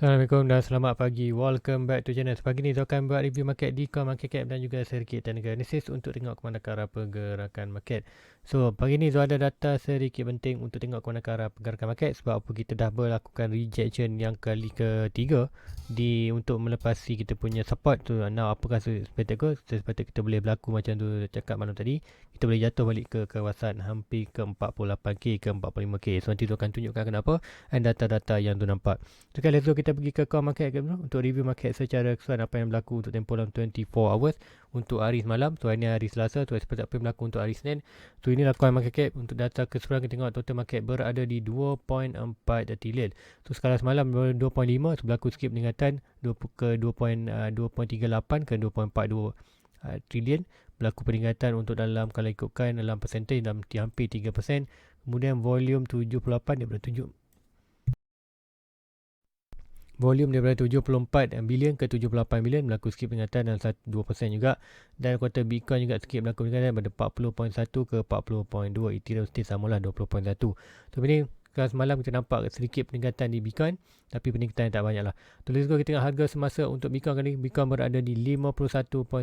Assalamualaikum dan selamat pagi. Welcome back to channel. Pagi ni saya akan buat review market Dicom, market cap dan juga sedikit teknikal analysis untuk tengok ke mana ke arah pergerakan market. So, pagi ni saya ada data sedikit penting untuk tengok ke mana ke arah pergerakan market sebab apa kita dah melakukan rejection yang kali ketiga untuk melepasi kita punya support tu. Now, apakah sepatutnya ke? Sepatutnya kita boleh berlaku macam tu cakap malam tadi. Kita boleh jatuh balik ke kawasan hampir ke 48K ke 45K. So, nanti tu akan tunjukkan kenapa dan data-data yang tu nampak. Sekarang let's go kita pergi ke core market dulu untuk review market secara keseluruhan apa yang berlaku untuk tempoh dalam 24 hours untuk hari semalam. So ini hari Selasa, tu seperti apa yang berlaku untuk hari Senin. So inilah core market cap untuk data keseluruhan. Kita tengok total market berada di 2.4 trilion. So sekarang semalam 2.5, so berlaku sikit peningkatan ke 2.38 ke 2.42 trilion. Berlaku peningkatan untuk dalam kalau ikutkan dalam persentage dalam hampir 3%. Kemudian volume 78 daripada 7 volume daripada 74 bilion ke 78 bilion berlaku sikit peningkatan dan 2% juga. Dan kuartal Bitcoin juga sikit berlaku peningkatan daripada 40.1 ke 40.2. Ethereum still samalah 20.1. So ini semalam kita nampak sedikit peningkatan di Bitcoin tapi peningkatan tak banyak lah. Let's go kita tengok harga semasa untuk Bitcoin kali. Bitcoin berada di 51.15.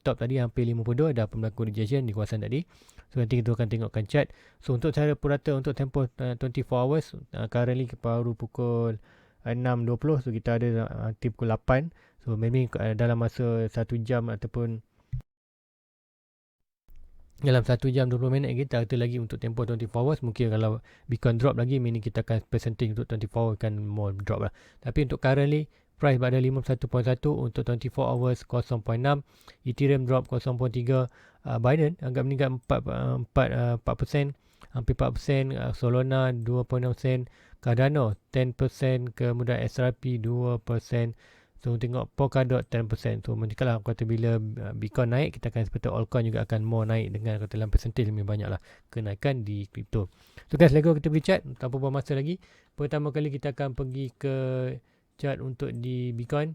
Top tadi hampir 52, dah berlaku rejection di kawasan tadi. So nanti kita akan tengokkan chart. So untuk cara purata untuk tempoh 24 hours, currently baru pukul 6.20, so kita ada pukul 8. So maybe dalam masa 1 jam ataupun dalam 1 jam 20 minit kita ada lagi untuk tempoh 24 hours. Mungkin kalau Bitcoin drop lagi, meaning kita akan percentage untuk 24 hours akan more drop lah. Tapi untuk currently price berada 51.1 untuk 24 hours 0.6. Ethereum drop 0.3. Binance agak meningkat 4%, hampir 4%. Solana 2.6%. Cardano 10%, kemudian SRP 2%. So tengok Polkadot 10%. So kalau kata bila Bitcoin naik, kita akan seperti altcoin juga akan more naik dengan kata dalam percentage lebih banyak lah kenaikan di kripto. So guys, let's go kita pergi chart tanpa buang masa lagi. Pertama kali kita akan pergi ke chart untuk di Bitcoin.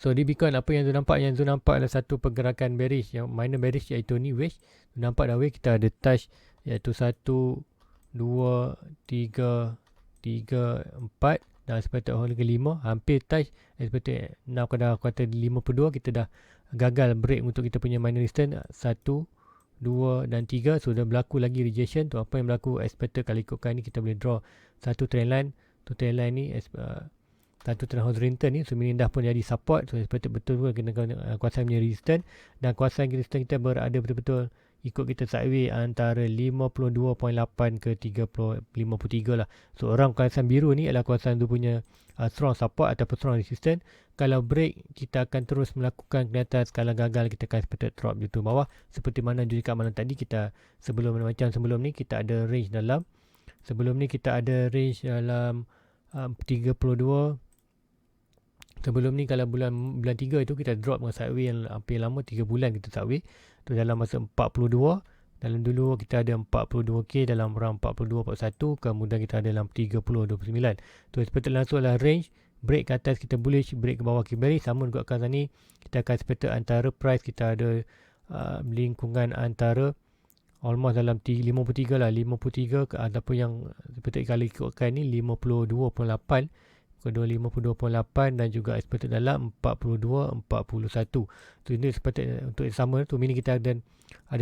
So di Bitcoin apa yang tu nampak? Yang tu nampak adalah satu pergerakan bearish, yang minor bearish iaitu ni wedge. Nampak dah wedge, kita ada touch iaitu 1, 2, 3, 4 dan seperti orang ke-5 hampir touch. Seperti nak kata 52 kita dah gagal break untuk kita punya minor resistance 1, 2 dan 3. So dah berlaku lagi rejection tu. Apa yang berlaku expected kalau ikutkan ni, kita boleh draw satu trend line. Tu trend line ni satu trend horizontal ni, so meaning dah pun jadi support. So seperti betul kena kuasaan punya resistance, dan kuasaan resistance kita berada betul-betul ikut kita sideways antara 52.8 ke 53 lah. So orang kawasan biru ni adalah kawasan tu punya strong support ataupun strong resistance. Kalau break, kita akan terus melakukan ke atas. Kalau gagal, kita akan seperti drop di tu bawah. Seperti mana juga malam tadi kita sebelum ni kita ada range dalam. Sebelum ni kita ada range dalam 32. Sebelum ni kalau bulan 3 itu kita drop dengan sideways yang hampir lama 3 bulan kita sideways. Tu dalam masa 42. Dalam dulu kita ada 42K dalam round 42.41, kemudian kita ada dalam 30.29. Tu seperti langsung adalah range. Break ke atas kita bullish, break ke bawah kita bearish. Sama juga kat sana kita akan seperti antara price kita ada lingkungan antara almost dalam 53 lah, 53 ke, ataupun yang seperti kali ikutkan ni 52.8, kedua 52.8 dan juga seperti dalam 42.41. So ini seperti untuk sama tu, meaning kita ada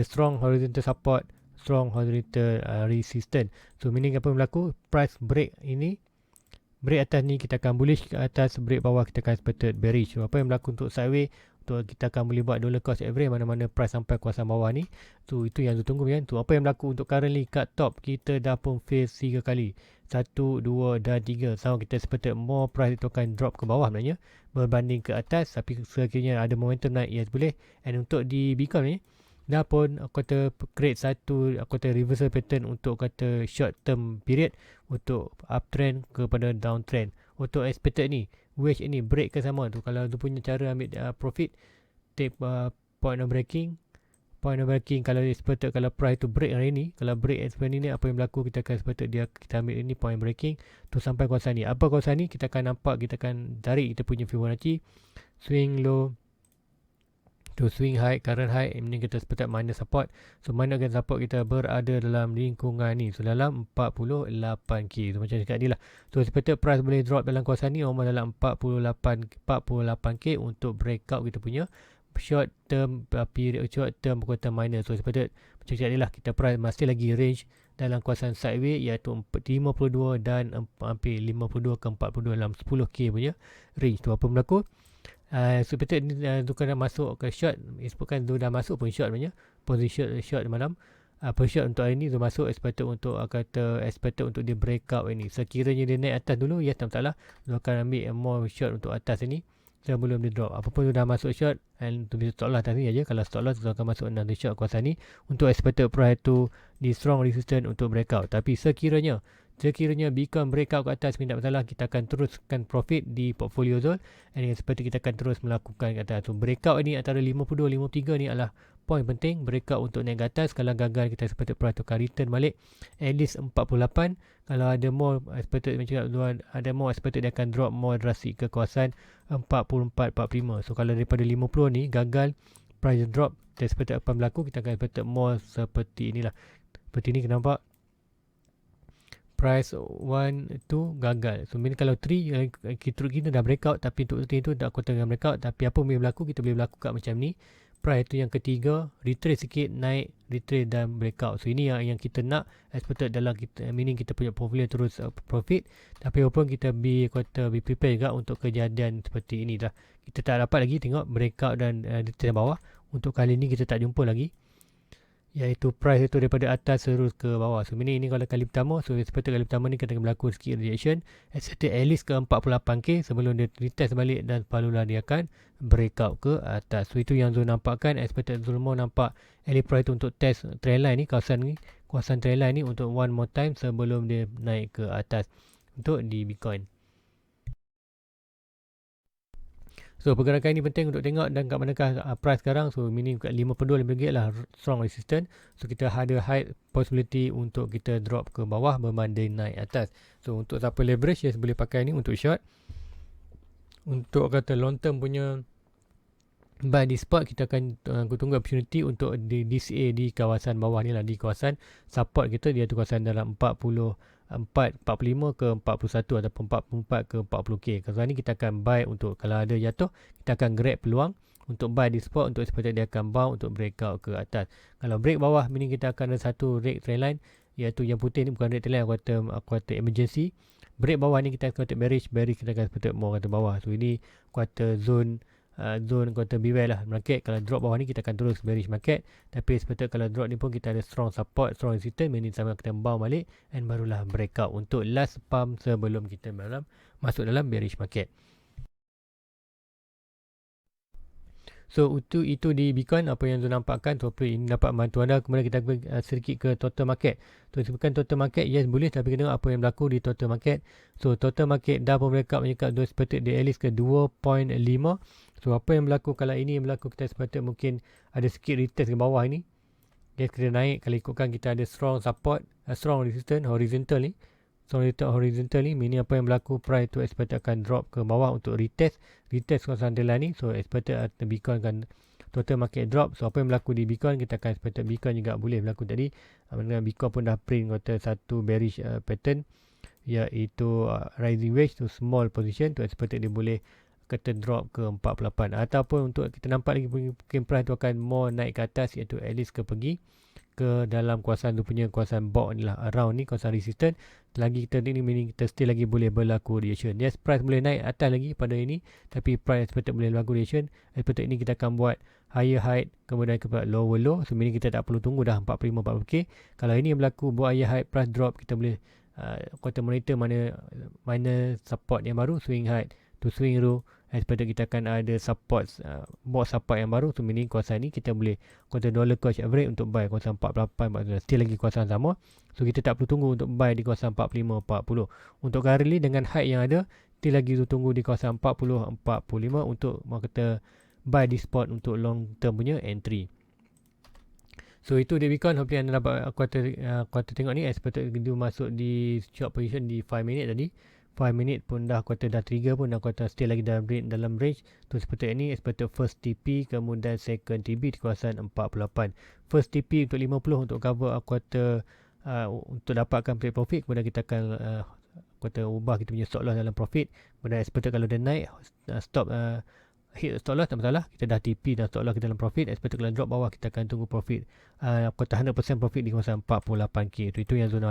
strong horizontal support, strong horizontal resistance. So meaning apa yang berlaku, price break ini, break atas ni kita akan bullish, ke atas break bawah kita akan seperti bearish. So apa yang berlaku untuk sideways, untuk kita akan boleh buat dollar cost average mana-mana price sampai kawasan bawah ni. So itu yang tunggu kan. Tu apa yang berlaku untuk currently cut top, kita dah pun fail 3 kali. 1, 2 dan 3. Sama kita seperti more price itu akan drop ke bawah sebenarnya berbanding ke atas. Tapi sekiranya ada momentum naik, yes boleh. And untuk di Bitcoin ni dah pun kata create satu kata reversal pattern untuk kata short term period untuk uptrend kepada downtrend. Untuk expected ni wedge ini break ke sama tu, kalau tu punya cara ambil profit, take point of breaking. Kalau expected, kalau price tu break hari ni, kalau break expected ni, apa yang berlaku, kita akan expected dia, kita ambil ini point breaking tu sampai kawasan ni. Apa kawasan ni kita akan nampak, kita akan tarik kita punya Fibonacci swing low To swing high, current high, ini kita seperti minor support. So minor support kita berada dalam lingkungan ni. So dalam 48k. So macam cakap ni lah. So seperti price boleh drop dalam kawasan ni almost dalam 48k untuk breakout kita punya short term period, short term kuartal minor. So seperti macam cakap ni lah, kita price masih lagi range dalam kawasan sideways iaitu 52 dan hampir 52 ke 42 dalam 10k punya range. Tu apa berlaku? Seperti tu kena masuk ke short, disebutkan tu dah masuk pun short punya position short malam. Per short untuk hari ni tu masuk expected untuk expected untuk dia breakout ini. Sekiranya dia naik atas dulu, ya tak masalah, tu akan ambil more short untuk atas ini sebelum dia drop. Apapun tu dah masuk short, and tu dia stop loss atas ni aja. Kalau stop loss tu akan masuk dalam short kawasan ni untuk expected price tu di strong resistance untuk breakout. Tapi sekiranya Bitcoin breakout ke atas, tidak masalah, kita akan teruskan profit di portfolio zone, and seperti kita akan terus melakukan ke atas. So breakout ni antara 52 53 ni adalah point penting. Breakout untuk naik ke atas, kalau gagal kita seperti price tu akan return balik at least 48. Kalau ada more expected, macam ada more expected, dia akan drop more drastic ke kawasan 44 45. So kalau daripada 50 ni gagal price drop, kita seperti apa berlaku, kita akan expected more seperti inilah. Seperti ni, nampak price 1 tu gagal. So mean kalau 3 kita dah breakout, tapi untuk 3 tu tak kuat dengan breakout, tapi apa boleh berlaku, kita boleh berlaku kat macam ni. Price tu yang ketiga retrace sikit, naik, retrace dan breakout. So ini yang kita nak expected dalam kita, meaning kita punya portfolio terus profit. Tapi walaupun kita be prepare juga untuk kejadian seperti ini dah. Kita tak dapat lagi tengok breakout dan retrace bawah. Untuk kali ni kita tak jumpa lagi, iaitu price itu daripada atas terus ke bawah. So ini kalau kali pertama, so seperti kali pertama ni kita akan berlaku sikit reaction expected at least ke 48k sebelum dia retest balik, dan barulah dia akan breakout ke atas. So itu yang Zul nampakkan. Expected Zul mau nampak early price tu untuk test trendline ni, kawasan trendline ni untuk one more time sebelum dia naik ke atas untuk di Bitcoin. So pergerakan ini penting untuk tengok, dan kat manakah price sekarang. So meaning kat 52 RM lah strong resistance. So kita ada high possibility untuk kita drop ke bawah berbanding naik atas. So untuk siapa leverage, yes, boleh pakai ni untuk short. Untuk kata long term punya buy di spot, kita akan tunggu opportunity untuk di DCA di kawasan bawah ni lah, di kawasan support kita, dia tu kawasan dalam 45 ke 41 ataupun 44 ke 40k. Kalau ni kita akan buy untuk, kalau ada jatuh kita akan grab peluang untuk buy di spot, untuk seperti dia akan bounce untuk breakout ke atas. Kalau break bawah, meaning kita akan ada satu break trendline, iaitu yang putih ni bukan break trendline, aku kata emergency. Break bawah ni kita akan kata bearish kita akan seperti mau kata bawah. So ini kata zone kata beware lah market. Kalau drop bawah ni kita akan terus bearish market, tapi seperti kalau drop ni pun kita ada strong support, strong resistance, meaning sama kita bounce balik, and barulah breakout untuk last pump sebelum kita masuk dalam bearish market. So itu di Bitcoin apa yang Zul nampakkan. So ini dapat membantu anda. Kemudian kita sedikit ke total market. So sebutkan total market, yes boleh, tapi kita tengok apa yang berlaku di total market. So total market dah pun breakout menyekat seperti di at least ke 2.5. So apa yang berlaku kalau ini yang berlaku, kita seperti mungkin ada sikit retest ke bawah ini. Yes, kita naik, kalau ikutkan kita ada strong support, strong resistance horizontal ni. Horizontal ni, meaning apa yang berlaku, price tu expected akan drop ke bawah untuk retest kawasan trendline ni. So expected Bitcoin akan total market drop. So apa yang berlaku di Bitcoin, kita akan expected Bitcoin juga boleh berlaku tadi. Bitcoin pun dah print kata satu bearish pattern, iaitu rising wedge to small position. Tu expected dia boleh kata drop ke 48, ataupun untuk kita nampak lagi mungkin price tu akan more naik ke atas, iaitu at least ke pergi ke dalam kawasan tu punya kawasan box ni lah, around ni kawasan resistance. Lagi kita ni meaning kita still lagi boleh berlaku reaction. Yes, price boleh naik atas lagi pada ini, tapi price expected boleh berlaku reaction. Expected ini kita akan buat higher high kemudian ke lower low. So meaning kita tak perlu tunggu dah 45-40k. Kalau ini yang berlaku buat higher high price drop, kita boleh kata monitor mana support yang baru, swing high to swing low. Expected kita akan ada support, box support yang baru. So meaning kawasan ni kita boleh kata dollar cost average untuk buy kawasan 48, still lagi kawasan sama. So kita tak perlu tunggu untuk buy di kawasan 45-40. Untuk currently dengan high yang ada, still lagi tunggu di kawasan 40-45 untuk kata buy di spot untuk long term punya entry. So itu di Bitcoin. Hopefully anda dapat aku kata tengok ni. Expected dia masuk di short position di 5 minit tadi. 5 minit pun dah kuartal dah trigger pun dah kuartal still lagi dalam range. Tu seperti ini expected first TP kemudian second TP di kawasan 48. First TP untuk 50 untuk cover kuartal untuk dapatkan break profit, kemudian kita akan kuartal ubah kita punya stop loss dalam profit. Kemudian expected kalau dia naik stop hit stop loss tak masalah, kita dah TP dan stop loss kita dalam profit. Expected kalau drop bawah kita akan tunggu profit kuartal 100% profit di kawasan 48k. Itu yang zona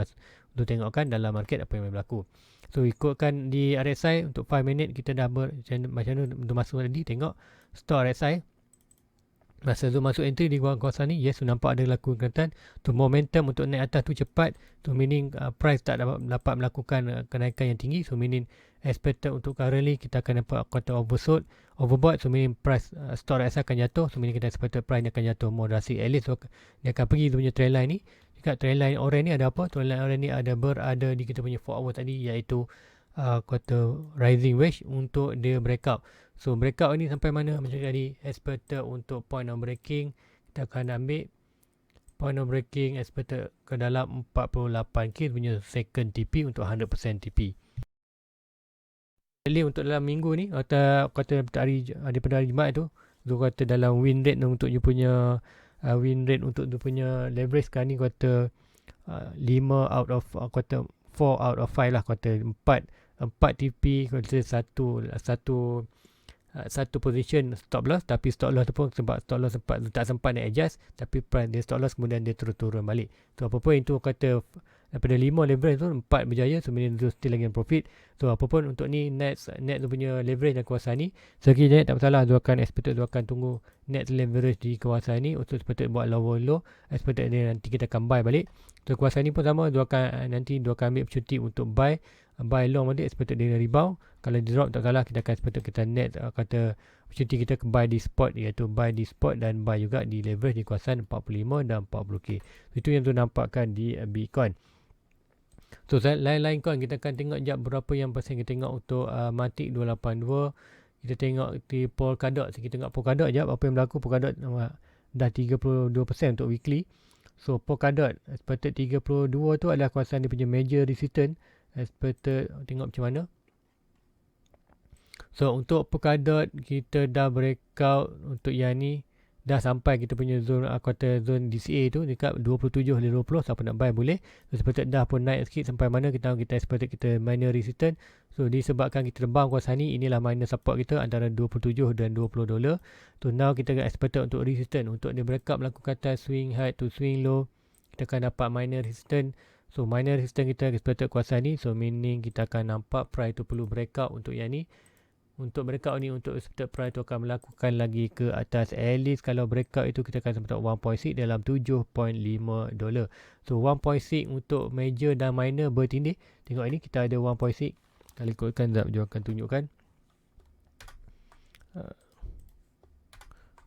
untuk tengokkan dalam market apa yang berlaku. So ikutkan di RSI untuk 5 minit kita dah macam mana untuk masuk tadi, tengok stop RSI masa zoom masuk entry di kawasan ni, yes, nampak ada laku kenaikan. Tu momentum untuk naik atas tu cepat, tu meaning price tak dapat melakukan kenaikan yang tinggi. So meaning expected untuk currently kita akan dapat kuartal overbought. So meaning price stop RSI akan jatuh. So meaning kita expected price ni akan jatuh more drastic. At least dia akan pergi dia punya trend line ni. Dekat trend line orange ni ada apa? Trend line orange ni berada di kita punya 4 hour tadi, iaitu kuartal rising wedge untuk dia breakout. So breakout ni sampai mana macam tadi, expected untuk point of breaking kita akan ambil point of breaking expected ke dalam 48k punya second TP untuk 100% TP. Jadi untuk dalam minggu ni kata daripada hari Jumaat tu kata dalam win rate untuk dia punya win rate untuk dia punya leverage sekarang ni kata 5 out of kata 4 out of 5 lah, kata 4 TP, kata satu position stop loss, tapi stop loss tu pun sebab stop loss tak sempat nak adjust, tapi price dia stop loss kemudian dia turun balik. So apa pun itu kata daripada 5 leverage tu 4 berjaya, so meaning tu still lagi profit. So apa pun untuk ni net tu punya leverage dalam kawasan ni sekiranya tak masalah, tu akan expected tu akan tunggu net leverage di kawasan ni untuk expected buat low, expected dia nanti kita akan buy balik. So kawasan ni pun sama, nanti dia akan ambil opportunity untuk buy long nanti expected dia rebound. Kalau dia drop tak salah, kita akan expected kita net kata opportunity kita buy di spot, iaitu buy di spot dan buy juga di leverage di kawasan 45 dan 40k. Itu yang tu nampakkan di Bitcoin. So lain-lain coin kita akan tengok jap berapa yang persen. Kita tengok untuk Matic 282, kita tengok di Polkadot. Kita tengok Polkadot jap apa yang berlaku. Polkadot dah 32% untuk weekly. So Polkadot expected 32 tu adalah kawasan dia punya major resistance. Expected tengok macam mana. So untuk Polkadot kita dah breakout untuk yang ni, dah sampai kita punya zone kuartal zone DCA tu dekat 27.20. Siapa nak buy boleh. So expected dah pun naik sikit sampai mana kita expected kita minor resistance. So disebabkan kita terbang kawasan ni, inilah minor support kita antara 27 dan $20. So now kita expected untuk resistance, untuk dia breakout melakukan atas swing high to swing low, kita akan dapat minor resistance. So minor resistance kita expected kawasan ni, so meaning kita akan nampak price tu perlu breakout untuk yang ni. Untuk breakout ni, untuk expected price tu akan melakukan lagi ke atas. At least kalau breakout itu kita akan sampai 1.6 dalam $7.5. So 1.6 untuk major dan minor bertindih. Tengok ini kita ada 1.6. Kalau ikutkan sekejap dia akan tunjukkan.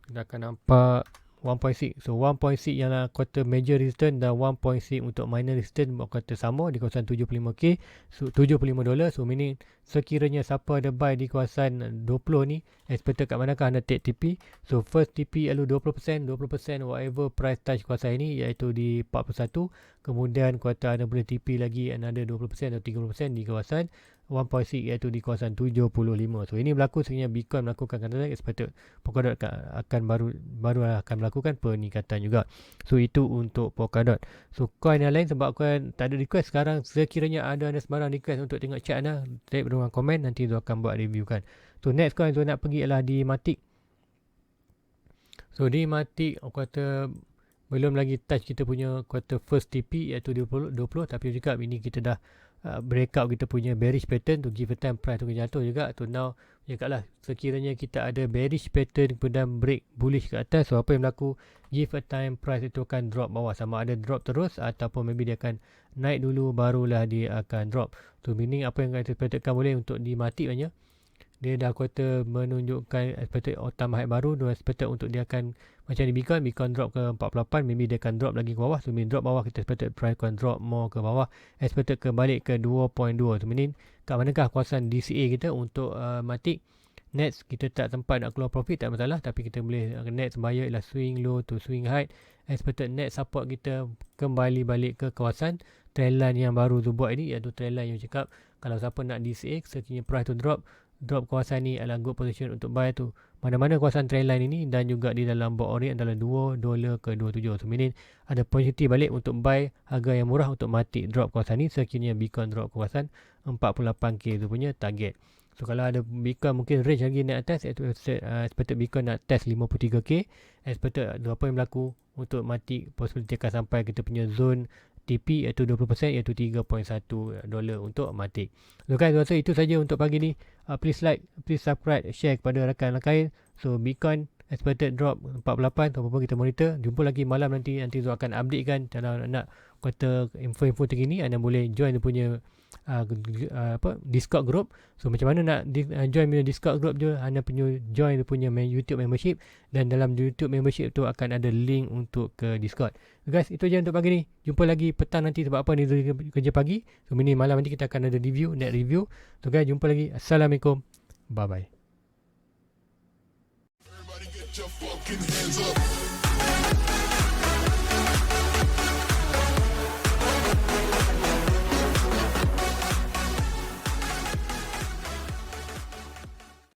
Kita akan nampak 1.6. So 1.6 yang kuartal major resistance dan 1.6 untuk minor resistance kuartal sama di kawasan 75k. So $75. So meaning sekiranya siapa ada buy di kawasan 20 ni, expected kat manakah anda take TP. So first TP lalu 20% whatever price touch kawasan ini, iaitu di 41. Kemudian kuartal anda boleh TP lagi another 20% atau 30% di kawasan 1.6, iaitu di kawasan 75. So ini berlaku sekiranya Bitcoin melakukan kenaikan, expected Polkadot akan baru akan melakukan peningkatan juga. So itu untuk Polkadot. So coin yang lain, sebab coin tak ada request sekarang, sekiranya ada sembarang request untuk tengok chart anda, type ruang komen, nanti Zul akan buat review kan. So next coin Zul nak pergi ialah di Matic. So di Matic kata belum lagi touch kita punya kuartal first TP, iaitu 20, tapi juga ini kita dah breakout kita punya bearish pattern to give a time price tu jatuh juga. So now cakaplah sekiranya kita ada bearish pattern kemudian break bullish ke atas, so apa yang berlaku, give a time price itu akan drop bawah, sama ada drop terus ataupun maybe dia akan naik dulu barulah dia akan drop. So meaning apa yang kita expectkan boleh untuk di Matic banyak, dia dah kuartal menunjukkan expected all time high baru. Dia expected untuk dia akan macam di Bitcoin drop ke 48, maybe dia akan drop lagi ke bawah. So meaning drop bawah, kita expected price akan drop more ke bawah, expected ke balik ke 2.2. So meaning kat manakah kawasan DCA kita untuk Matic. Next kita tak sempat nak keluar profit tak masalah, tapi kita boleh next buyer ialah swing low to swing high. Expected net support kita kembali balik ke kawasan trendline yang baru tu buat ini, iaitu trendline yang cakap Kalau siapa nak DCA, sekiranya price tu drop kawasan ni adalah good position untuk buy tu. Mana-mana kawasan trendline ini dan juga di dalam board ori adalah $2 ke 27. So meaning ada opportunity balik untuk buy harga yang murah untuk mati drop kawasan ni sekiranya Bitcoin drop kawasan 48k tu punya target. So kalau ada Bitcoin mungkin range lagi naik atas, expected Bitcoin nak test 53k, expected apa yang berlaku untuk mati, possibility akan sampai kita punya zone TP iaitu 20% iaitu $3.1 untuk mati. So guys, rasa itu saja untuk pagi ni. Please like, please subscribe, share kepada rakan-rakan. So Bitcoin expected drop 48, apa pun kita monitor. Jumpa lagi malam nanti Zul akan update kan. Kalau nak kata info-info terkini, anda boleh join dia punya Discord group. So macam mana nak join punya Discord group je, anda punya join dia punya YouTube membership, dan dalam YouTube membership tu akan ada link untuk ke Discord. So guys, itu je untuk pagi ni. Jumpa lagi petang nanti, sebab apa ni kerja pagi. So ini malam nanti kita akan ada net review. So guys, jumpa lagi. Assalamualaikum. Bye bye. Everybody get your fucking hands up.